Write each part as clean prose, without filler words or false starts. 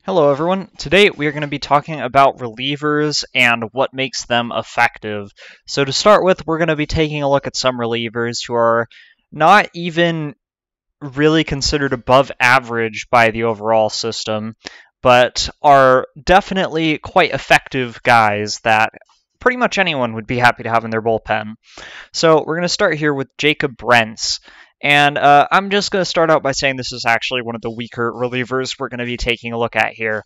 Hello everyone. Today we are going to be talking about relievers and what makes them effective. So to start with, we're going to be taking a look at some relievers who are not even really considered above average by the overall system, but are definitely quite effective guys that pretty much anyone would be happy to have in their bullpen. So we're going to start here with Jacob Brentz. And I'm just going to start out by saying this is actually one of the weaker relievers we're going to be taking a look at here.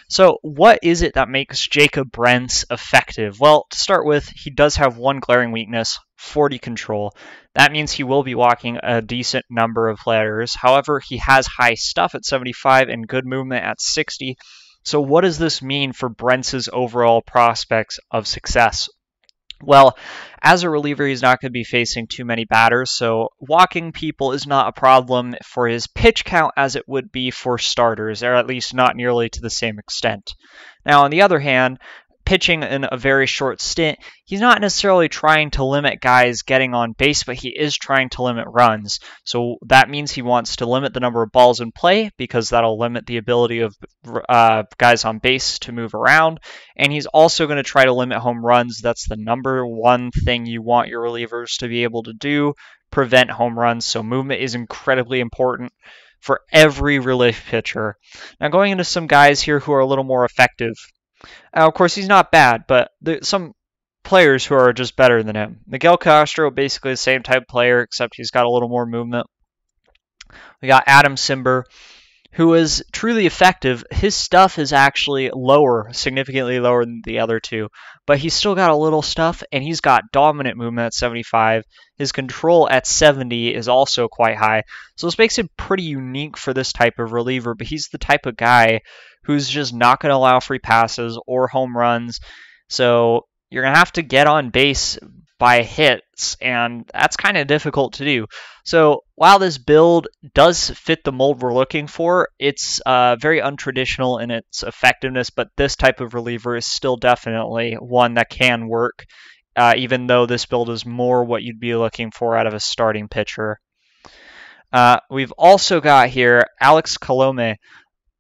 So what is it that makes Jacob Brentz effective? Well, to start with, he does have one glaring weakness, 40 control. That means he will be walking a decent number of players. However, he has high stuff at 75 and good movement at 60. So what does this mean for Brentz's overall prospects of success? Well, as a reliever, he's not going to be facing too many batters, so walking people is not a problem for his pitch count as it would be for starters, or at least not nearly to the same extent. Now, on the other hand, pitching in a very short stint, he's not necessarily trying to limit guys getting on base, but he is trying to limit runs. So that means he wants to limit the number of balls in play because that'll limit the ability of guys on base to move around. And he's also going to try to limit home runs. That's the number one thing you want your relievers to be able to do, prevent home runs. So movement is incredibly important for every relief pitcher. Now going into some guys here who are a little more effective. Of course, he's not bad, but there's some players who are just better than him. Miguel Castro, basically the same type of player, except he's got a little more movement. We got Simber, who is truly effective. His stuff is actually lower, significantly lower than the other two, but he's still got a little stuff, and he's got dominant movement at 75. His control at 70 is also quite high, so this makes him pretty unique for this type of reliever, but he's the type of guy who's just not going to allow free passes or home runs, so you're going to have to get on base by hits, and that's kind of difficult to do. So while this build does fit the mold we're looking for, it's very untraditional in its effectiveness, but this type of reliever is still definitely one that can work, even though this build is more what you'd be looking for out of a starting pitcher. We've also got here Alex Colomey,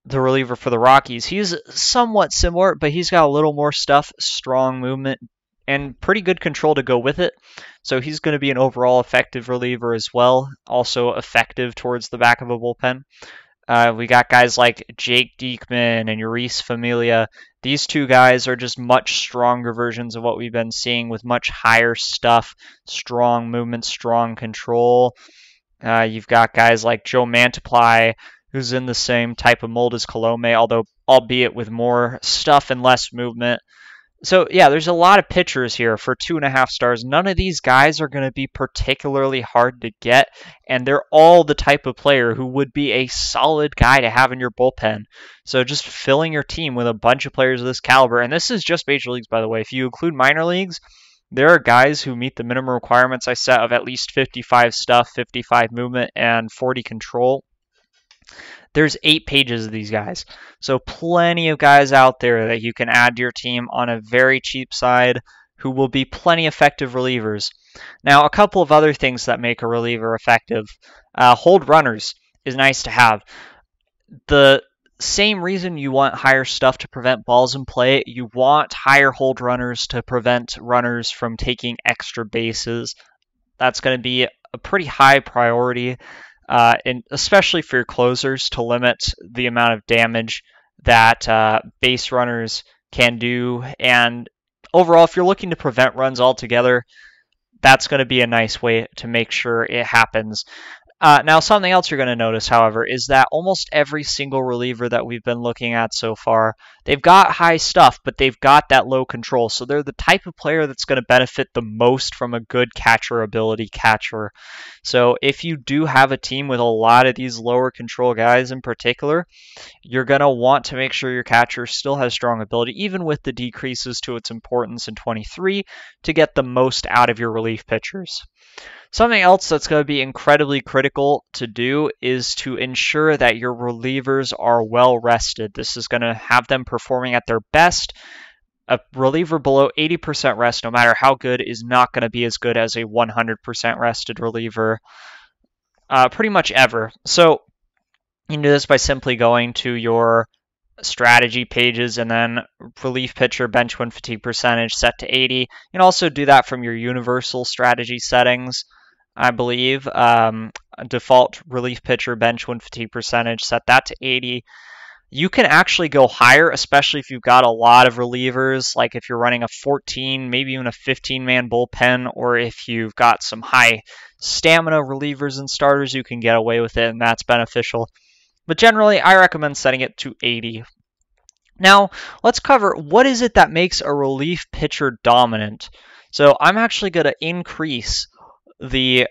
the reliever for the Rockies. He's somewhat similar, but he's got a little more stuff, strong movement, and pretty good control to go with it. So he's going to be an overall effective reliever as well, also effective towards the back of a bullpen. We got guys like Jake Diekman and Euris Familia. These two guys are just much stronger versions of what we've been seeing with much higher stuff, strong movement, strong control. You've got guys like Joe Mantiply, who's in the same type of mold as Colomey, although albeit with more stuff and less movement. So yeah, there's a lot of pitchers here for 2.5 stars. None of these guys are going to be particularly hard to get, and they're all the type of player who would be a solid guy to have in your bullpen. So just filling your team with a bunch of players of this caliber, and this is just major leagues, by the way. If you include minor leagues, there are guys who meet the minimum requirements I set of at least 55 stuff, 55 movement, and 40 control. There's 8 pages of these guys. So plenty of guys out there that you can add to your team on a very cheap side who will be plenty effective relievers. Now, a couple of other things that make a reliever effective. Hold runners is nice to have. The same reason you want higher stuff to prevent balls in play, you want higher hold runners to prevent runners from taking extra bases. That's going to be a pretty high priority. And especially for your closers, to limit the amount of damage that base runners can do. And overall, if you're looking to prevent runs altogether, that's going to be a nice way to make sure it happens. Now, something else you're going to notice, however, is that almost every single reliever that we've been looking at so far, they've got high stuff, but they've got that low control. So they're the type of player that's going to benefit the most from a good catcher ability catcher. So if you do have a team with a lot of these lower control guys in particular, you're going to want to make sure your catcher still has strong ability, even with the decreases to its importance in 23, to get the most out of your relief pitchers. Something else that's going to be incredibly critical to do is to ensure that your relievers are well rested. This is going to have them performing at their best. A reliever below 80% rest, no matter how good, is not going to be as good as a 100% rested reliever pretty much ever. So you can do this by simply going to your strategy pages, and then relief pitcher bench when fatigue percentage set to 80. You can also do that from your universal strategy settings, I believe. Default relief pitcher bench when fatigue percentage, set that to 80. You can actually go higher, especially if you've got a lot of relievers, like if you're running a 14, maybe even a 15-man bullpen, or if you've got some high stamina relievers and starters, you can get away with it, and that's beneficial. But generally, I recommend setting it to 80. Now, let's cover what is it that makes a relief pitcher dominant. So I'm actually going to increase the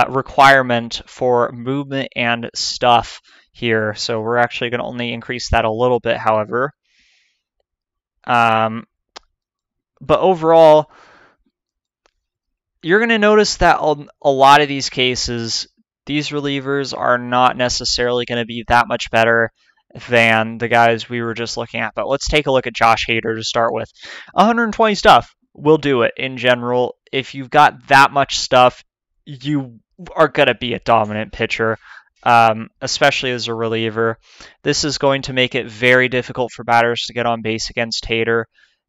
requirement for movement and stuff here. So we're actually going to only increase that a little bit, however. But overall, you're going to notice that a lot of these cases, these relievers are not necessarily going to be that much better than the guys we were just looking at. But let's take a look at Josh Hayder to start with. 120 stuff will do it in general. If you've got that much stuff, you are going to be a dominant pitcher, especially as a reliever. This is going to make it very difficult for batters to get on base against Hayder.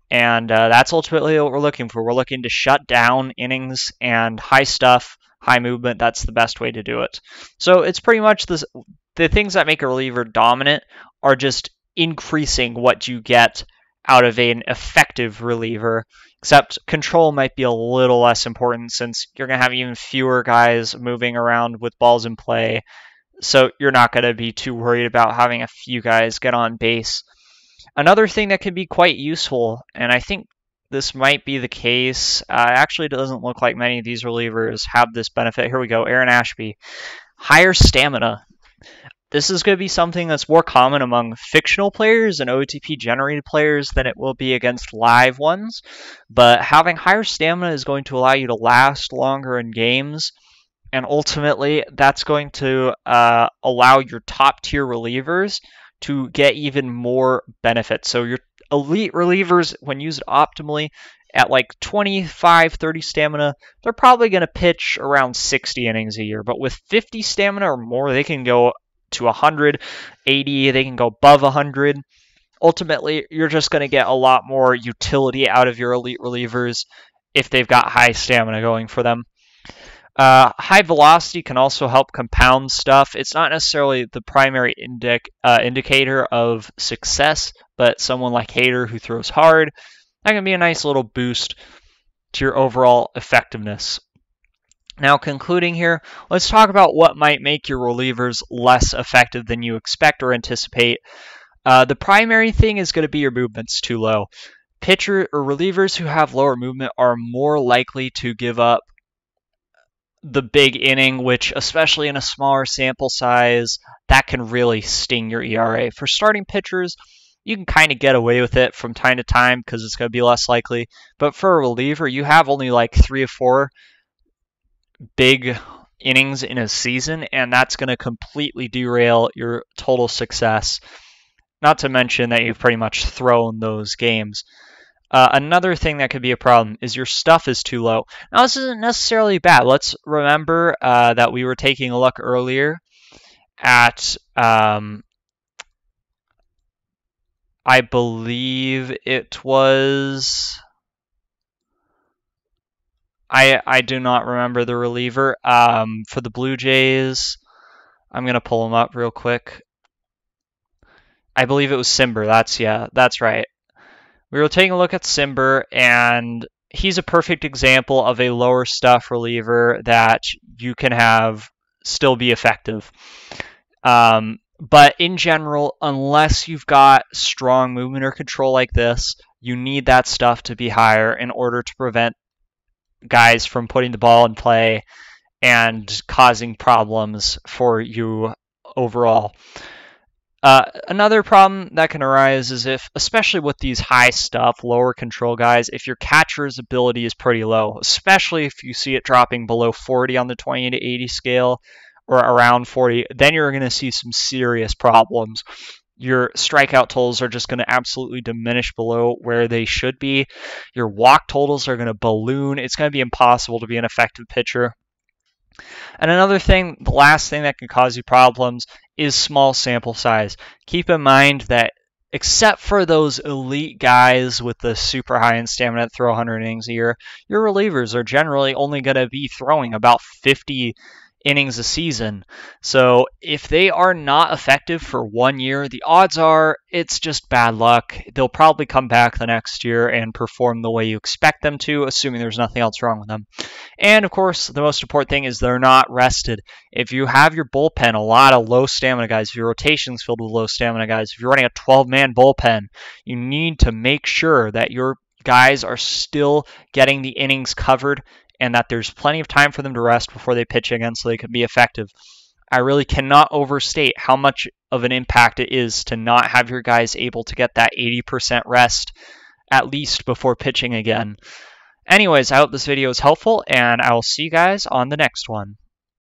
And that's ultimately what we're looking for. We're looking to shut down innings and high stuff, high movement. That's the best way to do it. So it's pretty much this. The things that make a reliever dominant are just increasing what you get out of an effective reliever, except control might be a little less important since you're going to have even fewer guys moving around with balls in play. So you're not going to be too worried about having a few guys get on base. Another thing that can be quite useful, and I think this might be the case, actually doesn't look like many of these relievers have this benefit. Here we go, Aaron Ashby. Higher stamina. This is going to be something that's more common among fictional players and OTP-generated players than it will be against live ones. But having higher stamina is going to allow you to last longer in games. And ultimately, that's going to allow your top-tier relievers to get even more benefits. So your elite relievers, when used optimally, at like 25, 30 stamina, they're probably going to pitch around 60 innings a year. But with 50 stamina or more, they can go to 100, 80, they can go above 100. Ultimately, you're just going to get a lot more utility out of your elite relievers if they've got high stamina going for them. High velocity can also help compound stuff. It's not necessarily the primary indicator of success, but someone like Hayder who throws hard, that can be a nice little boost to your overall effectiveness. Now, concluding here, let's talk about what might make your relievers less effective than you expect or anticipate. The primary thing is going to be your movement's too low. Pitcher or relievers who have lower movement are more likely to give up the big inning, which, especially in a smaller sample size, that can really sting your ERA. For starting pitchers, you can kind of get away with it from time to time because it's going to be less likely. But for a reliever, you have only like 3 or 4 big innings in a season, and that's going to completely derail your total success. Not to mention that you've pretty much thrown those games. Another thing that could be a problem is your stuff is too low. Now, this isn't necessarily bad. Let's remember that we were taking a look earlier at, I believe it was... I do not remember the reliever. For the Blue Jays, I'm going to pull him up real quick. I believe it was Simber. That's right. We were taking a look at Simber, and he's a perfect example of a lower stuff reliever that you can have still be effective. But in general, unless you've got strong movement or control like this, you need that stuff to be higher in order to prevent guys from putting the ball in play and causing problems for you overall. Another problem that can arise is if, especially with these high stuff, lower control guys, if your catcher's ability is pretty low, especially if you see it dropping below 40 on the 20 to 80 scale or around 40, then you're going to see some serious problems. Your strikeout totals are just going to absolutely diminish below where they should be. Your walk totals are going to balloon. It's going to be impossible to be an effective pitcher. And another thing, the last thing that can cause you problems is small sample size. Keep in mind that except for those elite guys with the super high in stamina that throw 100 innings a year, your relievers are generally only going to be throwing about 50 innings a season. So if they are not effective for 1 year, the odds are it's just bad luck. They'll probably come back the next year and perform the way you expect them to, assuming there's nothing else wrong with them. And of course, the most important thing is they're not rested. If you have your bullpen, a lot of low stamina guys, if your rotation's filled with low stamina guys, if you're running a 12-man bullpen, you need to make sure that your guys are still getting the innings covered and that there's plenty of time for them to rest before they pitch again so they can be effective. I really cannot overstate how much of an impact it is to not have your guys able to get that 80% rest at least before pitching again. Anyways, I hope this video is helpful, and I will see you guys on the next one.